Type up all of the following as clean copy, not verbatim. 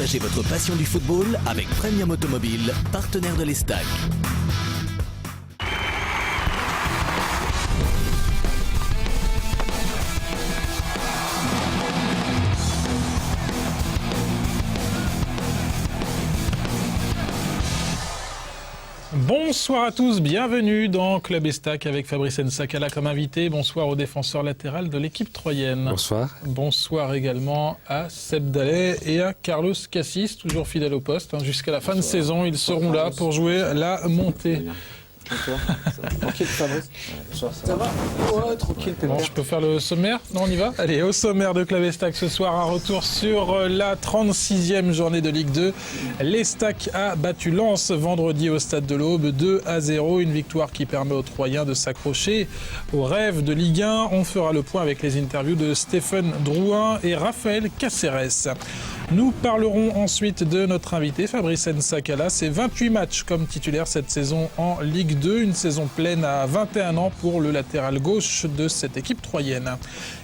Partagez votre passion du football avec Premium Automobile, partenaire de l'Estac. Bonsoir à tous, bienvenue dans Club Estac avec Fabrice Nsakala comme invité. Bonsoir au défenseur latéral de l'équipe troyenne. Bonsoir. Bonsoir également à Seb Dallet et à Carlos Cassis, toujours fidèle au poste. Jusqu'à la fin de saison, ils seront là pour jouer la montée. Tranquille, Fabrice. Ça va? Ouais, tranquille. Bon, je peux faire le sommaire? Non, on y va? Allez, au sommaire de Club Estac ce soir, un retour sur la 36e journée de Ligue 2. L'Estac a battu Lens vendredi au Stade de l'Aube 2-0. Une victoire qui permet aux Troyens de s'accrocher au rêve de Ligue 1. On fera le point avec les interviews de Stéphane Drouin et Raphaël Caceres. Nous parlerons ensuite de notre invité Fabrice Nsakala. C'est 28 matchs comme titulaire cette saison en Ligue 2. Une saison pleine à 21 ans pour le latéral gauche de cette équipe troyenne.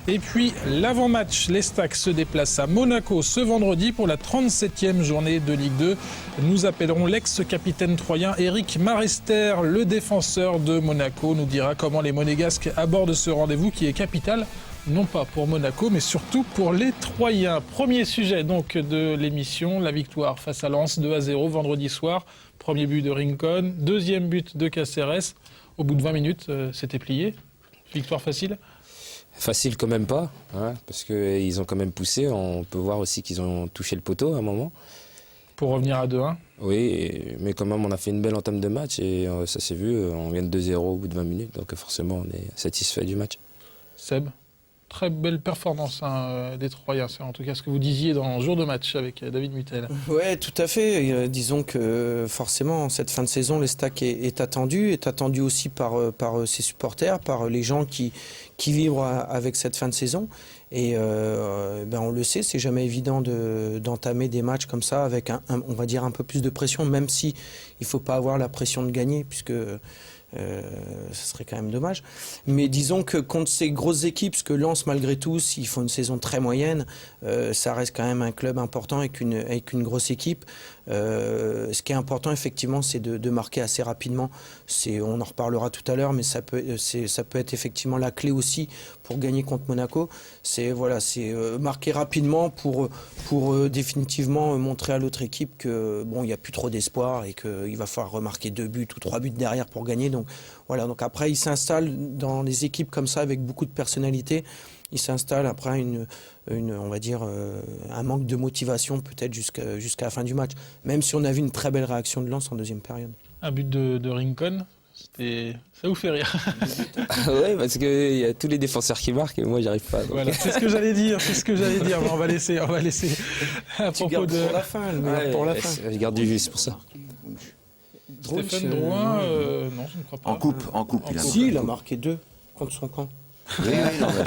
Et puis l'avant-match, l'Estac se déplace à Monaco ce vendredi pour la 37e journée de Ligue 2. Nous appellerons l'ex-capitaine troyen Éric Marester, le défenseur de Monaco, nous dira comment les Monégasques abordent ce rendez-vous qui est capital. Non pas pour Monaco, mais surtout pour les Troyens. Premier sujet donc de l'émission, la victoire face à Lens 2-0 vendredi soir. Premier but de Rincon, deuxième but de Caceres. Au bout de 20 minutes, c'était plié. Victoire facile? Facile quand même pas, hein, parce qu'ils ont quand même poussé. On peut voir aussi qu'ils ont touché le poteau à un moment. Pour revenir à 2-1? Oui, mais quand même on a fait une belle entame de match et ça s'est vu. On vient de 2-0 au bout de 20 minutes, donc forcément on est satisfait du match. Seb? Très belle performance des Troyens, c'est en tout cas ce que vous disiez dans le jour de match avec David Mutel. Oui, tout à fait. Disons que forcément, cette fin de saison, l'Estac est attendu aussi par ses supporters, par les gens qui vibrent avec cette fin de saison. Et on le sait, c'est jamais évident d'entamer des matchs comme ça avec on va dire un peu plus de pression, même si il ne faut pas avoir la pression de gagner, puisque ce serait quand même dommage. Mais disons que contre ces grosses équipes, parce que Lens, malgré tout, s'ils font une saison très moyenne, ça reste quand même un club important avec une grosse équipe. Ce qui est important, effectivement, c'est de marquer assez rapidement. On en reparlera tout à l'heure, mais ça peut être effectivement la clé aussi pour gagner contre Monaco. C'est marquer rapidement pour définitivement montrer à l'autre équipe que il n'y a plus trop d'espoir et qu'il va falloir remarquer 2 buts ou 3 buts derrière pour gagner. Donc après, il s'installe dans les équipes comme ça avec beaucoup de personnalité. Il s'installe après on va dire un manque de motivation peut-être jusqu'à la fin du match. Même si on a vu une très belle réaction de Lens en deuxième période. Un but de Rincon, ça vous fait rire? Oui, parce qu'il y a tous les défenseurs qui marquent et moi j'y arrive pas. Donc. Voilà, c'est ce que j'allais dire. Mais on va laisser à propos de pour la fin, le meilleur pour la fin. Je garde du jus pour ça. Stéphane Drouin, non, je ne crois pas. En coupe, il a marqué 2 contre son camp. Oui,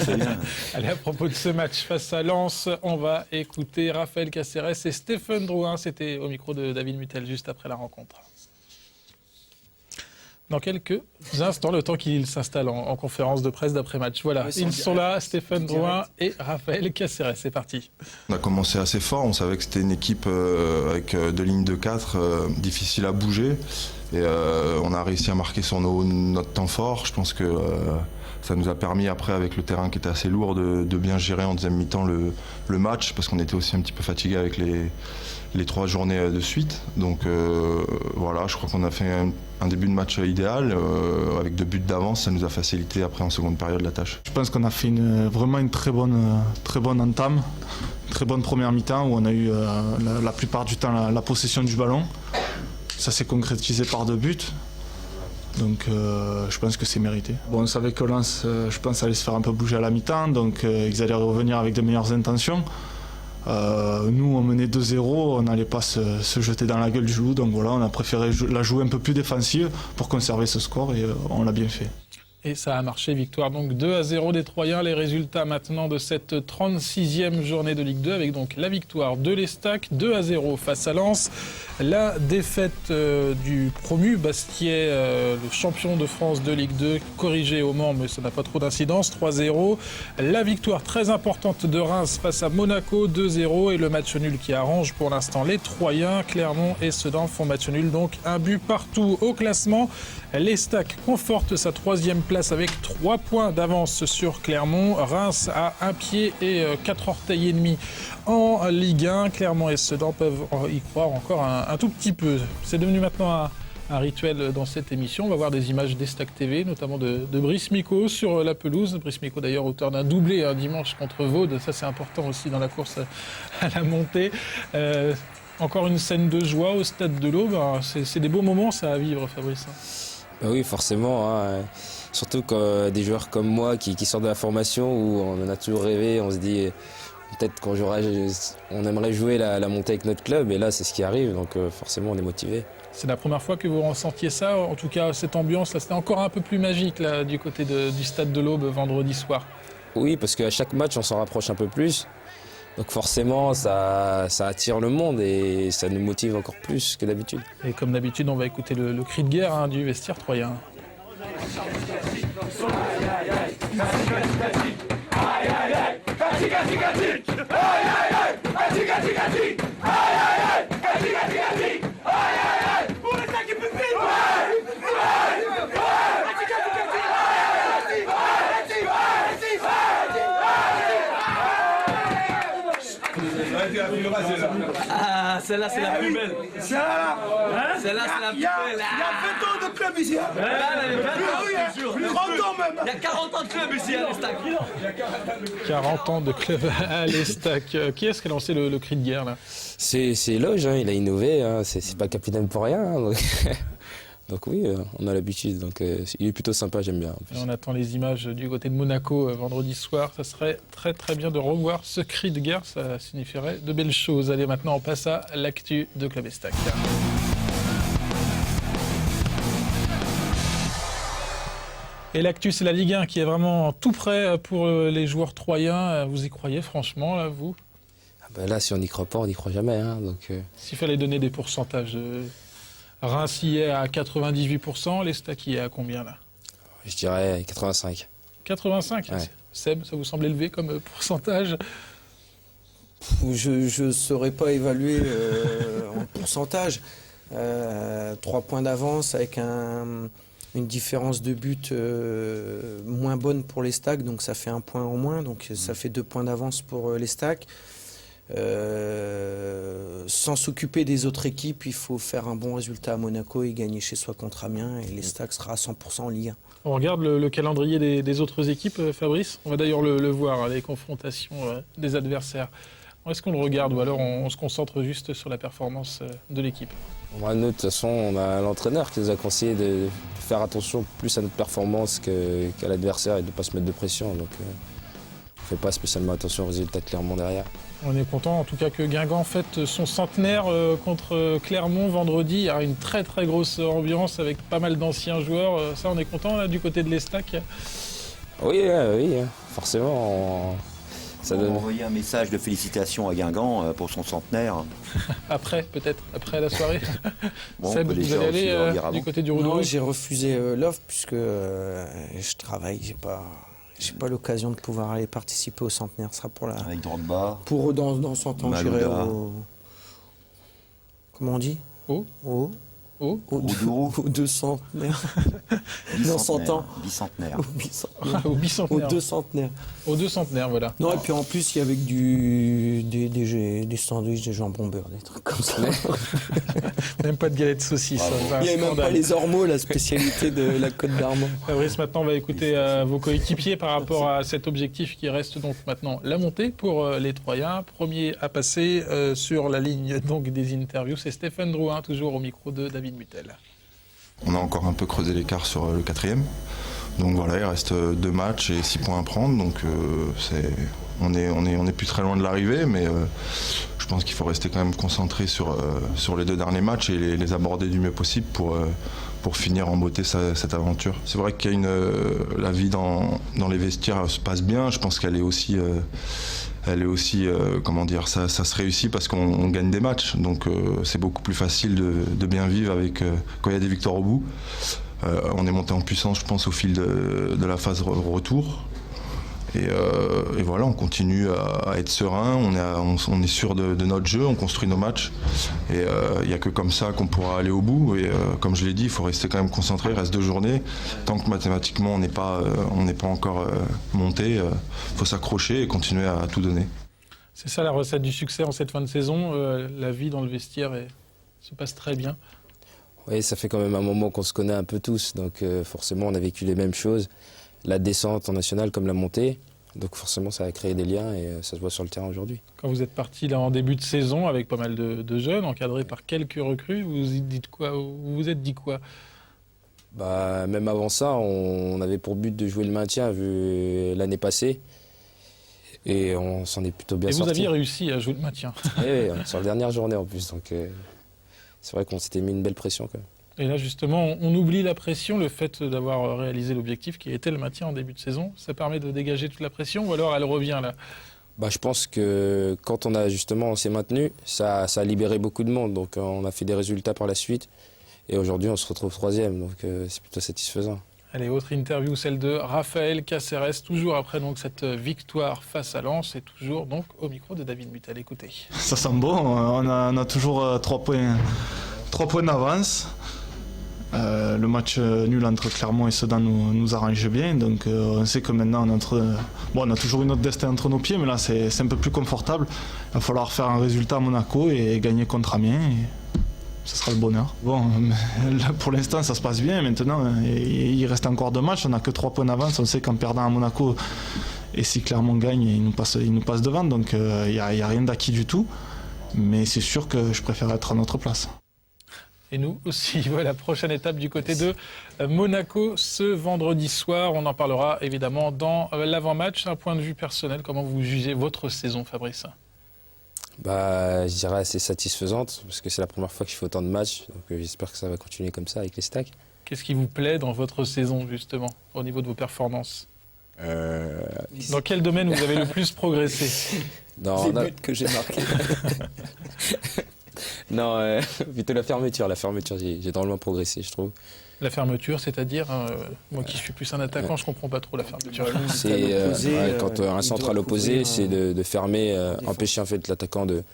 c'est bien. Allez, à propos de ce match face à Lens, on va écouter Raphaël Caceres et Stéphane Drouin. C'était au micro de David Mutel juste après la rencontre. Dans quelques instants, le temps qu'il s'installe en conférence de presse d'après-match. Voilà, ils sont là, Stéphane Drouin et Raphaël Caceres. C'est parti. On a commencé assez fort, on savait que c'était une équipe avec 2 lignes de 4, difficile à bouger. Et on a réussi à marquer sur notre temps fort. Je pense que ça nous a permis après, avec le terrain qui était assez lourd, de bien gérer en deuxième mi-temps le match, parce qu'on était aussi un petit peu fatigué avec les 3 journées de suite. Donc voilà, je crois qu'on a fait un début de match idéal, avec 2 buts d'avance. Ça nous a facilité après en seconde période la tâche. Je pense qu'on a fait vraiment une très bonne entame, très bonne première mi-temps où on a eu la plupart du temps la possession du ballon. Ça s'est concrétisé par 2 buts. Donc je pense que c'est mérité. Bon, on savait que Lens, je pense, allait se faire un peu bouger à la mi-temps, donc ils allaient revenir avec de meilleures intentions. Nous, on menait 2-0, on n'allait pas se jeter dans la gueule du loup, donc voilà, on a préféré la jouer un peu plus défensive pour conserver ce score et on l'a bien fait. Et ça a marché, victoire donc 2-0 des Troyens. Les résultats maintenant de cette 36e journée de Ligue 2 avec donc la victoire de l'Estac 2-0 face à Lens. La défaite du promu Bastiais, le champion de France de Ligue 2, corrigé au Mans mais ça n'a pas trop d'incidence, 3-0. La victoire très importante de Reims face à Monaco 2-0 et le match nul qui arrange pour l'instant les Troyens. Clermont et Sedan font match nul donc un but partout au classement. L'Estac conforte sa 3e place avec 3 points d'avance sur Clermont. Reims a un pied et 4 orteils et demi en Ligue 1. Clermont et Sedan peuvent y croire encore un tout petit peu. C'est devenu maintenant un rituel dans cette émission. On va voir des images d'Estac TV, notamment de Brice Micot sur la pelouse. Brice Micot d'ailleurs auteur d'un doublé dimanche contre Vaud. Ça c'est important aussi dans la course à la montée. Encore une scène de joie au stade de l'Aube. C'est des beaux moments ça à vivre, Fabrice. Bah oui, forcément. Hein. Surtout quand des joueurs comme moi qui sortent de la formation où on en a toujours rêvé, on se dit peut-être qu'on jouera, on aimerait jouer la montée avec notre club et là c'est ce qui arrive, donc forcément on est motivé. C'est la première fois que vous ressentiez ça, en tout cas cette ambiance là, c'était encore un peu plus magique là, du côté du stade de l'Aube vendredi soir. Oui, parce qu'à chaque match on s'en rapproche un peu plus, donc forcément ça attire le monde et ça nous motive encore plus que d'habitude. Et comme d'habitude on va écouter le cri de guerre du vestiaire troyen. Ah, celle-là, c'est la plus belle. Celle-là, c'est la plus belle. Il y a 20 ans de club ici. Ah oui, plus 30 ans même. il y a 40 ans de club ici à l'Estac. 40 ans de club à l'Estac. Qui est-ce qui a lancé le cri de guerre là? C'est Loge, hein, il a innové, hein, c'est pas capitaine pour rien. Hein, donc oui, on a l'habitude, donc il est plutôt sympa, j'aime bien. Et on attend les images du côté de Monaco vendredi soir. Ça serait très très bien de revoir ce cri de guerre, ça signifierait de belles choses. Allez, maintenant on passe à l'actu de Club Estac. Et l'actu, c'est la Ligue 1 qui est vraiment tout prêt pour les joueurs troyens. Vous y croyez franchement, là, vous? Là, si on n'y croit pas, on n'y croit jamais. Hein, donc, S'il fallait donner des pourcentages, Reims y est à 98%, l'Estac y est à combien là? je dirais 85. 85 Ouais. Seb, ça vous semble élevé comme pourcentage? Je ne saurais pas évaluer en pourcentage. 3 points d'avance avec une différence de but moins bonne pour les Stacks, donc ça fait 1 point en moins, donc ça fait 2 points d'avance pour les Stacks. Sans s'occuper des autres équipes, il faut faire un bon résultat à Monaco et gagner chez soi contre Amiens, et les Stacks sera à 100% en Ligue 1. On regarde le calendrier des autres équipes, Fabrice. On va d'ailleurs le voir, les confrontations des adversaires. Est-ce qu'on le regarde ou alors on se concentre juste sur la performance de l'équipe? Nous, de toute façon, on a l'entraîneur qui nous a conseillé de faire attention plus à notre performance qu'à l'adversaire et de ne pas se mettre de pression. Donc, on ne fait pas spécialement attention aux résultats de Clermont derrière. On est content en tout cas que Guingamp fête son centenaire contre Clermont vendredi. Il y a une très très grosse ambiance avec pas mal d'anciens joueurs. Ça, on est content là, du côté de l'Estac? Oui, forcément. Ça donne envoyer un message de félicitations à Guingamp pour son centenaire. Après, peut-être, après la soirée. Bon, Seb, vous allez aller du côté du Roudoué? Non, j'ai refusé l'offre puisque je travaille, j'ai pas l'occasion de pouvoir aller participer au centenaire. Ce sera pour Avec Drogba. Pour dans 100 ans, j'irai au... Comment on dit? Au 200 centenaire. Non, 100 ans. Bicentenaire. Au bicentenaire. Au 2 centenaires. Au 2 centenaires, voilà. Non, et puis en plus, il y avait avec des sandwichs, des jambon beurre, des trucs comme ça. Même pas de galettes saucisses. Il n'y avait même pas les ormeaux, la spécialité de la Côte d'Armor. Fabrice, maintenant, on va écouter vos coéquipiers par rapport à cet objectif qui reste donc maintenant la montée pour les Troyens. Premier à passer sur la ligne donc des interviews, c'est Stéphane Drouin, toujours au micro de David Mutel. On a encore un peu creusé l'écart sur le 4e. Donc voilà, il reste 2 matchs et 6 points à prendre. Donc on est plus très loin de l'arrivée, mais je Je pense qu'il faut rester quand même concentré sur les 2 derniers matchs et les aborder du mieux possible pour finir en beauté cette aventure. C'est vrai qu'il y a la vie dans les vestiaires se passe bien. Je pense qu'elle est aussi, comment dire, ça se réussit parce qu'on gagne des matchs. Donc c'est beaucoup plus facile de bien vivre quand il y a des victoires au bout. On est monté en puissance, je pense, au fil de la phase retour. Et voilà, on continue à être serein, on est sûr de notre jeu, on construit nos matchs. Et il n'y a que comme ça qu'on pourra aller au bout. Et comme je l'ai dit, il faut rester quand même concentré, il reste 2 journées. Tant que mathématiquement on n'est pas encore monté, il faut s'accrocher et continuer à tout donner. C'est ça la recette du succès en cette fin de saison. La vie dans le vestiaire se passe très bien. Oui, ça fait quand même un moment qu'on se connaît un peu tous, donc forcément on a vécu les mêmes choses. La descente en nationale comme la montée, donc forcément ça a créé des liens et ça se voit sur le terrain aujourd'hui. Quand vous êtes parti là en début de saison avec pas mal de jeunes, encadrés par quelques recrues, vous vous êtes dit quoi? Même avant ça, on avait pour but de jouer le maintien vu l'année passée et on s'en est plutôt bien sorti. Et vous aviez réussi à jouer le maintien. Oui, sur la dernière journée en plus, donc c'est vrai qu'on s'était mis une belle pression quand même. Et là, justement, on oublie la pression, le fait d'avoir réalisé l'objectif qui était le maintien en début de saison. Ça permet de dégager toute la pression ou alors elle revient là? Je pense que quand on s'est maintenu, ça a libéré beaucoup de monde. Donc on a fait des résultats par la suite. Et aujourd'hui, on se retrouve 3e. Donc c'est plutôt satisfaisant. Allez, autre interview, celle de Raphaël Caceres, toujours après donc, cette victoire face à Lens et toujours donc, au micro de David Mutel. Écoutez. Ça sent bon, on a toujours 3 points d'avance. Le match nul entre Clermont et Sedan nous arrange bien, donc on sait que maintenant on a toujours une autre destin entre nos pieds, mais là c'est un peu plus confortable. Il va falloir faire un résultat à Monaco et gagner contre Amiens, et ce sera le bonheur. Bon, là, pour l'instant ça se passe bien, maintenant il reste encore 2 matchs, on n'a que 3 points d'avance, on sait qu'en perdant à Monaco, et si Clermont gagne, il nous passe devant, donc il n'y a rien d'acquis du tout, mais c'est sûr que je préfère être à notre place. Et nous aussi, voilà, prochaine étape du côté de Monaco ce vendredi soir. On en parlera évidemment dans l'avant-match. D'un point de vue personnel, comment vous jugez votre saison, Fabrice? Je dirais assez satisfaisante, parce que c'est la première fois que je fais autant de matchs. Donc j'espère que ça va continuer comme ça avec les stacks. Qu'est-ce qui vous plaît dans votre saison, justement, au niveau de vos performances? Dans quel domaine vous avez le plus progressé? Les buts que j'ai marqués. Non, plutôt la fermeture, j'ai drôlement progressé, je trouve. La fermeture, c'est-à-dire, moi qui suis plus un attaquant, je comprends pas trop la fermeture. C'est quand un centre à l'opposé, c'est de fermer, empêcher en fait l'attaquant de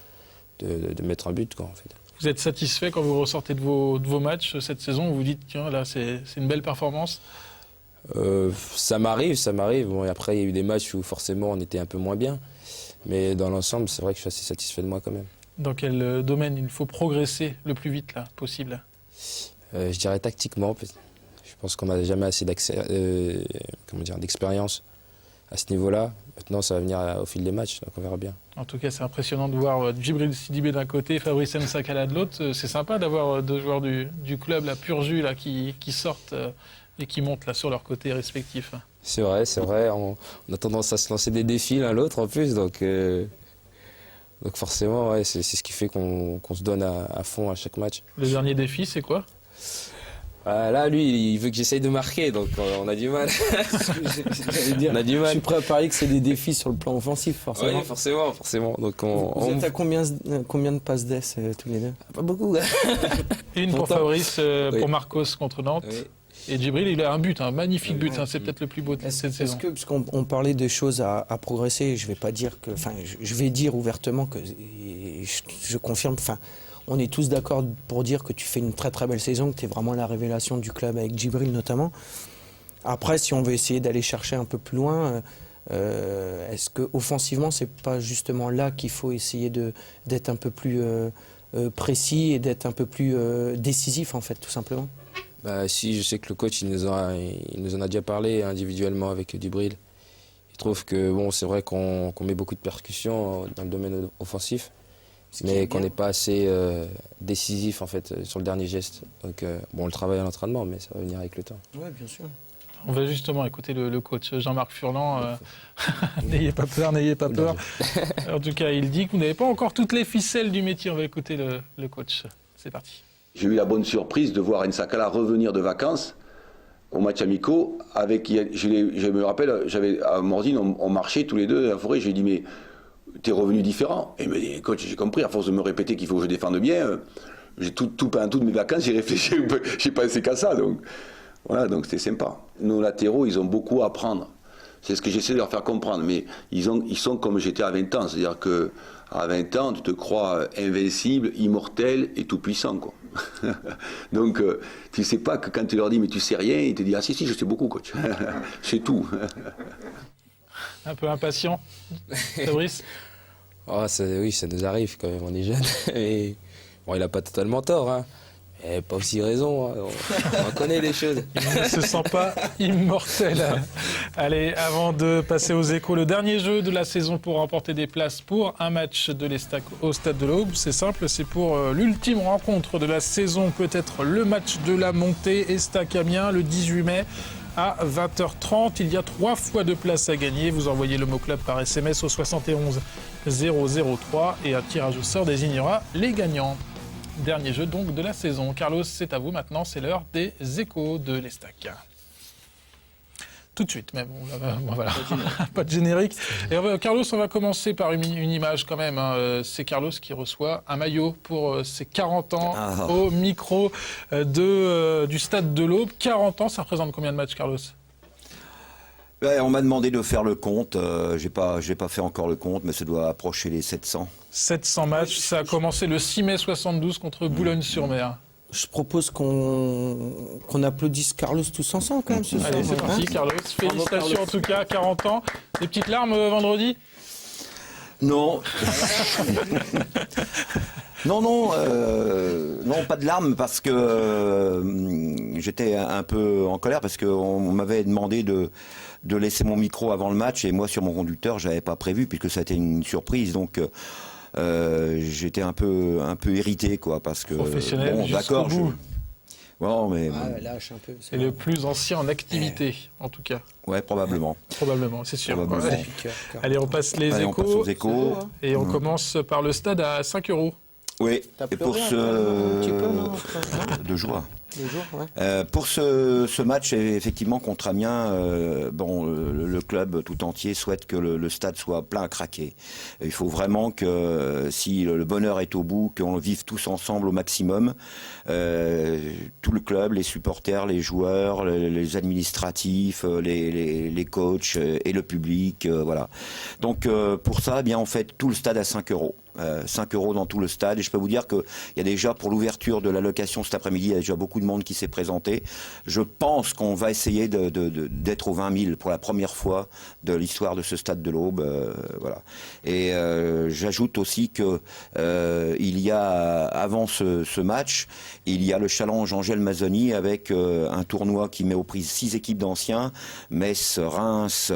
mettre un but, quoi, en fait. Vous êtes satisfait quand vous ressortez de vos matchs cette saison? Vous vous dites, tiens, là, c'est une belle performance? Ça m'arrive. Bon, et après, il y a eu des matchs où forcément on était un peu moins bien. Mais dans l'ensemble, c'est vrai que je suis assez satisfait de moi quand même. Dans quel domaine il faut progresser le plus vite là, possible? Je dirais tactiquement. Je pense qu'on n'a jamais assez d'expérience à ce niveau-là. Maintenant, ça va venir au fil des matchs, donc on verra bien. En tout cas, c'est impressionnant de voir Djibril Sidibé d'un côté, Fabrice Msakala de l'autre. C'est sympa d'avoir 2 joueurs du club, la pur jus, là, qui sortent et qui montent là, sur leurs côtés respectifs. C'est vrai. On a tendance à se lancer des défis l'un l'autre en plus, donc forcément, ouais, c'est ce qui fait qu'on se donne à fond à chaque match. Le dernier défi, c'est quoi? Là, lui, il veut que j'essaye de marquer, donc on a du mal. On a du mal. Je suis prêt à parier que c'est des défis sur le plan offensif, forcément. Oui, forcément. Donc vous êtes à combien de passes d'ess tous les deux? Pas beaucoup. Une pour Fabrice, pour Marcos contre Nantes. Oui. Et Djibril, il a un but, un magnifique but. C'est peut-être le plus beau de cette saison. Parce qu'on parlait de choses à progresser, je vais pas dire que, je vais dire ouvertement que je confirme. On est tous d'accord pour dire que tu fais une très très belle saison, que tu es vraiment la révélation du club avec Djibril notamment. Après, si on veut essayer d'aller chercher un peu plus loin, est-ce que offensivement, c'est pas justement là qu'il faut essayer d'être un peu plus précis et d'être un peu plus décisif en fait, tout simplement? Si, je sais que le coach il nous en a déjà parlé individuellement avec Djibril. Il trouve que c'est vrai qu'on met beaucoup de percussions dans le domaine offensif, mais qu'on n'est pas assez décisif en fait sur le dernier geste. Donc on le travaille à l'entraînement, mais ça va venir avec le temps. Oui, bien sûr. On va justement écouter le coach Jean-Marc Furlan. N'ayez pas peur, n'ayez pas peur. En tout cas, il dit que vous n'avez pas encore toutes les ficelles du métier. On va écouter le coach. C'est parti. J'ai eu la bonne surprise de voir Nsakala revenir de vacances au match amicaux. Je me rappelle, à Mordine, on marchait tous les deux dans la forêt. J'ai dit, mais t'es revenu différent. Et il me dit, coach, j'ai compris, à force de me répéter qu'il faut que je défende bien, j'ai pendant toutes mes vacances, j'ai réfléchi, j'ai pensé qu'à ça. Donc voilà, donc c'était sympa. Nos latéraux, ils ont beaucoup à apprendre. C'est ce que j'essaie de leur faire comprendre. Mais ils sont comme j'étais à 20 ans. C'est-à-dire qu'à 20 ans, tu te crois invincible, immortel et tout-puissant, quoi. Donc, tu sais pas que quand tu leur dis, mais tu sais rien, ils te disent, ah si, je sais beaucoup, coach. Je sais tout. Un peu impatient, Fabrice? Oui, ça nous arrive quand même, on est jeunes. Et, bon, il n'a pas totalement tort, hein. Mais pas aussi raison, hein. On connaît les choses. Il ne se sent pas immortel. Allez, avant de passer aux échos, le dernier jeu de la saison pour remporter des places pour un match de l'Estac au Stade de l'Aube. C'est simple, c'est pour l'ultime rencontre de la saison, peut-être le match de la montée Estac-Amiens le 18 mai. À 20h30, il y a 3 fois de place à gagner. Vous envoyez le mot club par SMS au 71 003 et un tirage au sort désignera les gagnants. Dernier jeu donc de la saison. Carlos, c'est à vous maintenant, c'est l'heure des échos de l'Estac. Tout de suite même, voilà. Pas de générique. Et Carlos, on va commencer par une image quand même. Hein. C'est Carlos qui reçoit un maillot pour ses 40 ans au micro du Stade de l'Aube. 40 ans, ça représente combien de matchs, Carlos ? On m'a demandé de faire le compte. J'ai pas fait encore le compte, mais ça doit approcher les 700. 700 matchs. Ça a commencé le 6 mai 72 contre Boulogne-sur-Mer. Je propose qu'on applaudisse Carlos tous ensemble quand même ce soir. Allez, c'est parti, Carlos. Félicitations en tout cas, 40 ans. Des petites larmes vendredi ? Non. Non, pas de larmes parce que j'étais un peu en colère parce qu'on m'avait demandé de laisser mon micro avant le match et moi sur mon conducteur j'avais pas prévu puisque ça a été une surprise donc j'étais un peu irrité quoi parce que professionnel bon d'accord lâche un peu. C'est le plus ancien en activité en tout cas. Ouais probablement. Probablement, c'est sûr. Probablement. Allez, on passe les échos. On passe aux échos. Et on commence par le stade à 5 €. Oui, et pour de joie. Pour ce match, effectivement, contre Amiens, le club tout entier souhaite que le stade soit plein à craquer. Il faut vraiment que, si le bonheur est au bout, qu'on le vive tous ensemble au maximum. Tout le club, les supporters, les joueurs, les administratifs, les coachs et le public, voilà. Donc pour ça, eh bien on fait tout le stade à 5 €. 5 € dans tout le stade et je peux vous dire qu'il y a déjà pour l'ouverture de la location cet après-midi, il y a déjà beaucoup de monde qui s'est présenté. Je pense qu'on va essayer d'être aux 20 000 pour la première fois de l'histoire de ce stade de l'Aube, voilà. Et j'ajoute aussi que il y a avant ce match, il y a le challenge Angèle Mazzoni avec un tournoi qui met aux prises 6 équipes d'anciens, Metz, Reims,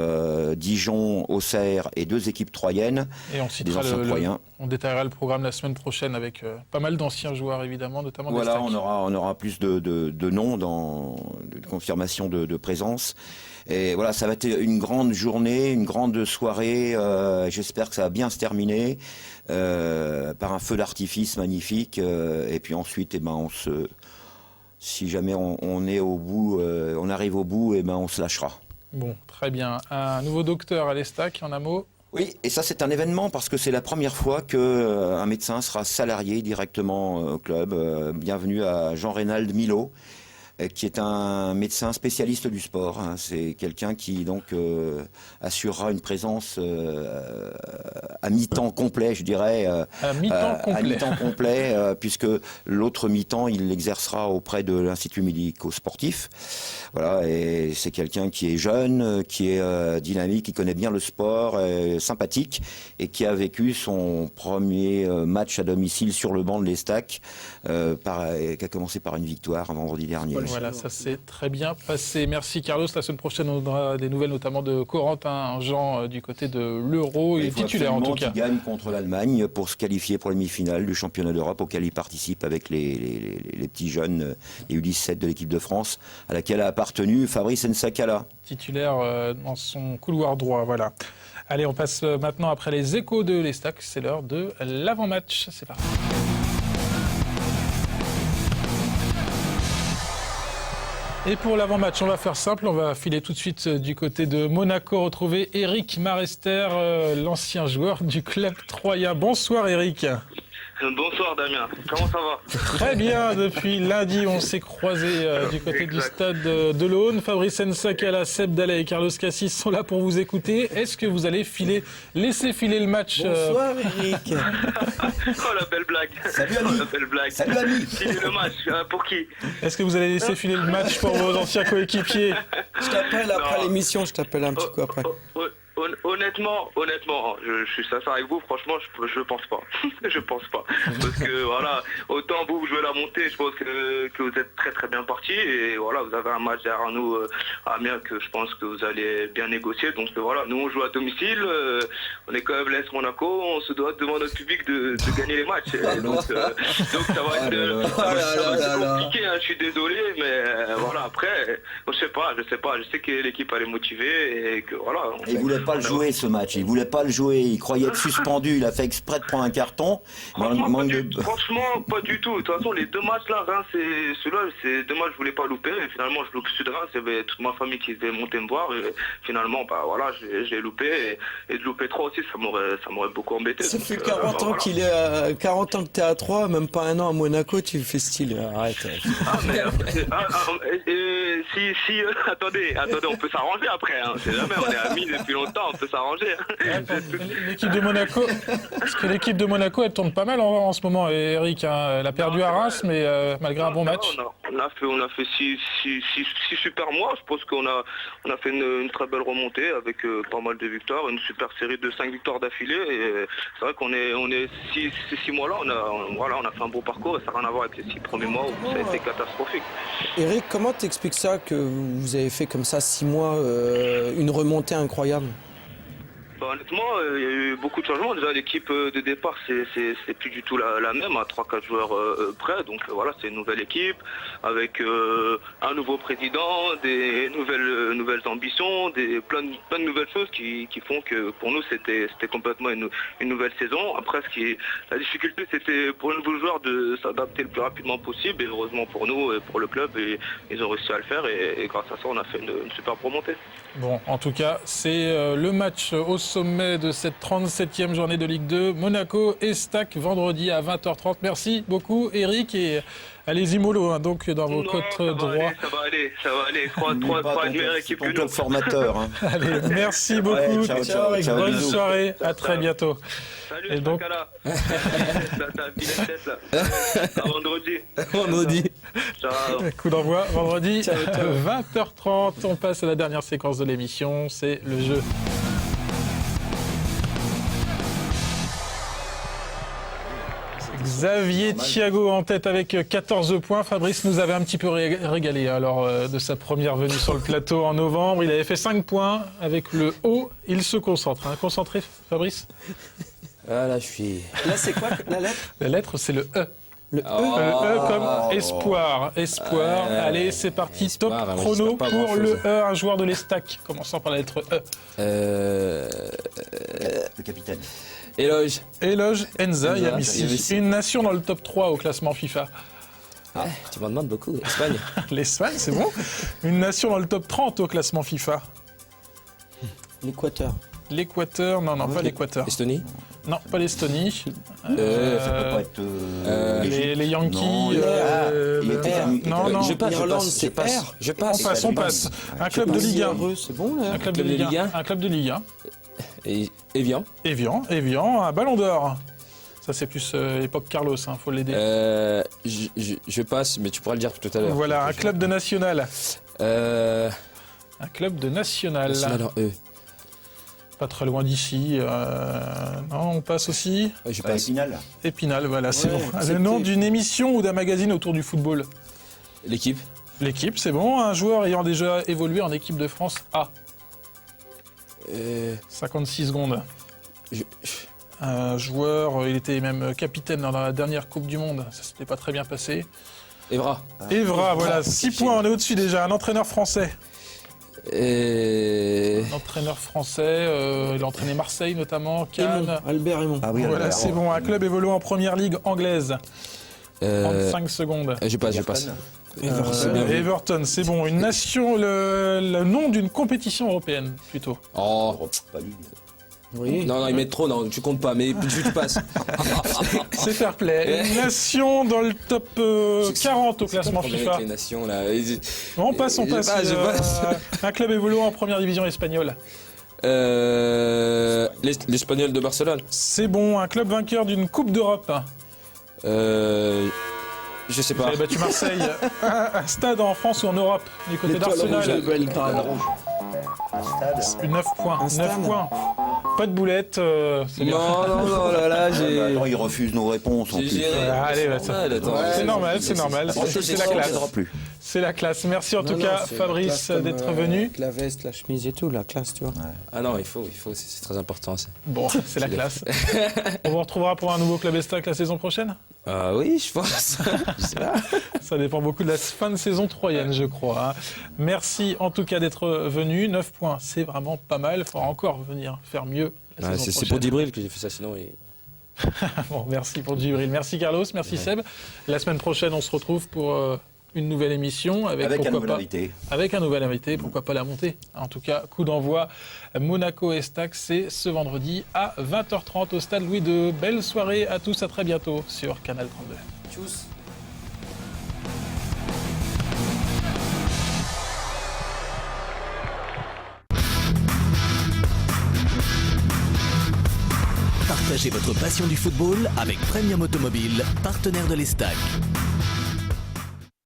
Dijon, Auxerre et 2 équipes troyennes. Et on citera des anciens troyens. On détaillera le programme la semaine prochaine avec pas mal d'anciens joueurs évidemment, notamment des Voilà, on aura plus de noms de confirmation de présence. Et voilà, ça va être une grande journée, une grande soirée. J'espère que ça va bien se terminer par un feu d'artifice magnifique. Et puis ensuite, si jamais on est au bout, on arrive au bout, on se lâchera. Bon, très bien. Un nouveau docteur à l'Estac, en un mot. Oui, et ça c'est un événement parce que c'est la première fois qu'un médecin sera salarié directement au club. Bienvenue à Jean-Reynald Milot, qui est un médecin spécialiste du sport. C'est quelqu'un qui donc assurera une présence à mi-temps complet, je dirais. À mi-temps complet, puisque l'autre mi-temps, il l'exercera auprès de l'Institut médico-sportif. Voilà, et c'est quelqu'un qui est jeune, qui est dynamique, qui connaît bien le sport, sympathique, et qui a vécu son premier match à domicile sur le banc de l'Estac, qui a commencé par une victoire vendredi dernier. Voilà, ça s'est très bien passé. Merci Carlos. La semaine prochaine, on aura des nouvelles notamment de Corentin Jean du côté de l'Euro. Il est titulaire en tout cas. Il gagne contre l'Allemagne pour se qualifier pour les demi-finales du championnat d'Europe auquel il participe avec les petits jeunes, les U17 de l'équipe de France, à laquelle a appartenu Fabrice Nsakala. Titulaire dans son couloir droit, voilà. Allez, on passe maintenant après les échos de l'Estac. C'est l'heure de l'avant-match. C'est parti. Et pour l'avant-match, on va faire simple, on va filer tout de suite du côté de Monaco, retrouver Eric Marester, l'ancien joueur du club troyen. Bonsoir Eric. Bonsoir Damien, comment ça va? Très bien, depuis lundi on s'est croisés du côté du stade de l'Aune. Fabrice Nsakala, Seb Dallet et Carlos Cassis sont là pour vous écouter. Est-ce que vous allez laisser filer le match? Bonsoir Eric. Oh la belle blague. Salut ami. La belle blague. Salut ami. Filer le match, pour qui? Est-ce que vous allez laisser filer le match pour vos anciens coéquipiers? Je t'appelle après l'émission, je t'appelle un petit coup après. Honnêtement, je suis sincère avec vous, franchement, je pense pas. Je pense pas. Parce que voilà, autant vous jouez la montée, je pense que vous êtes très très bien partis. Et voilà, vous avez un match derrière nous à Amiens que je pense que vous allez bien négocier. Donc voilà, nous on joue à domicile, on est quand même l'AS Monaco, on se doit devant notre public de gagner les matchs. Et donc ça va être compliqué, hein, je suis désolé, mais voilà, après, je sais pas, je sais que l'équipe elle est motivée et que voilà. Il voulait pas le jouer ce match, il voulait pas le jouer, il croyait être suspendu, il a fait exprès de prendre un carton. Franchement, pas du tout. De toute façon, les deux matchs là, Reims et celui-là, c'est deux matchs que je voulais pas louper. Et finalement, je loupe Sud-Reims, il y avait toute ma famille qui devait monter me voir. Et finalement, bah voilà, j'ai loupé. Et de louper 3 aussi, ça m'aurait beaucoup embêté. Ça fait 40 ans qu'il est 40 ans que t'es à 3, même pas un an à Monaco, tu fais style. Arrête. Attendez, on peut s'arranger après. Hein. C'est jamais, on est amis depuis longtemps, on peut s'arranger. L'équipe de Monaco, parce que l'équipe de Monaco, elle tourne pas mal en ce moment, Eric. Hein. Elle a perdu à Reims, mais malgré un bon match. On a fait 6 super mois. Je pense qu'on a fait une très belle remontée avec pas mal de victoires, une super série de 5 victoires d'affilée. Et c'est vrai qu'on est 6 mois-là, on a fait un beau parcours et ça n'a rien à voir avec les 6 premiers mois où ça a été catastrophique. Eric, comment t'expliques ça que vous avez fait comme ça 6 mois, une remontée incroyable? Bah, honnêtement, il y a eu beaucoup de changements. Déjà, l'équipe de départ, c'est plus du tout la même, à 3-4 joueurs près. Donc voilà, c'est une nouvelle équipe avec un nouveau président, des nouvelles ambitions, plein de nouvelles choses qui font que pour nous, c'était complètement une nouvelle saison. Après, la difficulté, c'était pour les nouveaux joueurs de s'adapter le plus rapidement possible. Et heureusement pour nous et pour le club, ils ont réussi à le faire. Et grâce à ça, on a fait une super remontée. Bon, en tout cas, c'est le match au sommet de cette 37e journée de Ligue 2. Monaco-Estac, vendredi à 20h30. Merci beaucoup, Eric. Et allez-y, mollo, hein, donc dans vos côtes droits. Ça va aller. 3 meilleures équipes que nous. Formateur. Hein. Allez, merci beaucoup. Ciao, bonne soirée. À très bientôt. Salut, et donc... T'as vilaine tête, là. À vendredi. Ciao. Coup d'envoi, vendredi, 20h30. On passe à la dernière séquence de l'émission, c'est le jeu. Xavier Thiago en tête avec 14 points. Fabrice nous avait un petit peu régalé lors de sa première venue sur le plateau en novembre. Il avait fait 5 points avec le O. Il se concentre. Hein. Concentré, Fabrice? Ah là, je suis... Là, c'est quoi la lettre? La lettre, c'est le E. Le E comme espoir. Allez, c'est parti. Espoir, Top chrono pour le E, un joueur de l'Estac, commençant par la lettre E. Le capitaine. Éloge Enza, Yamissi. Une nation dans le top 3 au classement FIFA. Tu m'en demandes beaucoup. Espagne. L'Espagne, c'est bon. Une nation dans le top 30 au classement FIFA. L'Équateur, non, pas l'Équateur. Estonie. Non, pas l'Estonie. Ça peut pas être... les Yankees. Non, Je passe. On passe. Un club de Ligue 1. C'est bon, là. Un club de Ligue 1. Et Evian. Evian, un ballon d'or. Ça, c'est plus époque Carlos, faut l'aider. Je passe, mais tu pourras le dire tout à l'heure. Voilà, un club de national. Un club de national. National en E. Pas très loin d'ici. Non, on passe aussi. Je passe. Épinal. Épinal, voilà, c'est bon. Le nom d'une émission ou d'un magazine autour du football. L'équipe. L'équipe, c'est bon. Un joueur ayant déjà évolué en équipe de France A. 56 secondes. Un joueur, il était même capitaine dans la dernière Coupe du Monde. Ça s'était pas très bien passé. Evra. Evra, voilà, 6 points, on est au-dessus déjà. Un entraîneur français. Un entraîneur français, il a entraîné Marseille notamment, Cannes. Albert Raymond. Ah oui, Voilà, Albert. c'est bon. Un club évoluant en première ligue anglaise. 35 secondes. Je passe. Everton, c'est bon. Une nation, le nom d'une compétition européenne, plutôt. Oh. Oui. Non, ils mettent trop, non, tu comptes pas, mais tu passes. C'est fair play. Une nation dans le top 40 au classement FIFA. Avec les nations, là. On passe. Je passe. Un club évoluant en première division espagnole. L'Espagnol de Barcelone. C'est bon. Un club vainqueur d'une Coupe d'Europe. Je sais Vous pas. avez battu Marseille. Un stade en France ou en Europe, du côté d'Arsenal. 9 points. 9 points. Pas de boulette. C'est bien. Non, là, j'ai. Attends, il refuse nos réponses en plus. Allez, c'est normal, c'est normal. C'est la classe. Plus. C'est la classe. Merci en tout cas, Fabrice, d'être venu. Avec la veste, la chemise et tout, la classe, tu vois. Ah non, il faut, c'est très important. Ça. Bon, c'est la classe. On vous retrouvera pour un nouveau Club Estac la saison prochaine. Oui, je pense. Je sais pas. Ça dépend beaucoup de la fin de saison troyenne, je crois. Merci en tout cas d'être venu. 9 points, c'est vraiment pas mal. Il faudra encore venir faire mieux la saison C'est prochaine. pour Djibril que j'ai fait ça, sinon. Bon, merci pour Djibril. Merci Carlos, merci Seb. La semaine prochaine, on se retrouve pour une nouvelle émission avec un nouvel pas, invité. Avec un nouvel invité, pourquoi pas la montée. En tout cas, coup d'envoi Monaco Estac, c'est ce vendredi à 20h30 au stade Louis II. Belle soirée à tous, à très bientôt sur Canal 32. Tchuss. Partagez votre passion du football avec Premium Automobile, partenaire de l'Estac.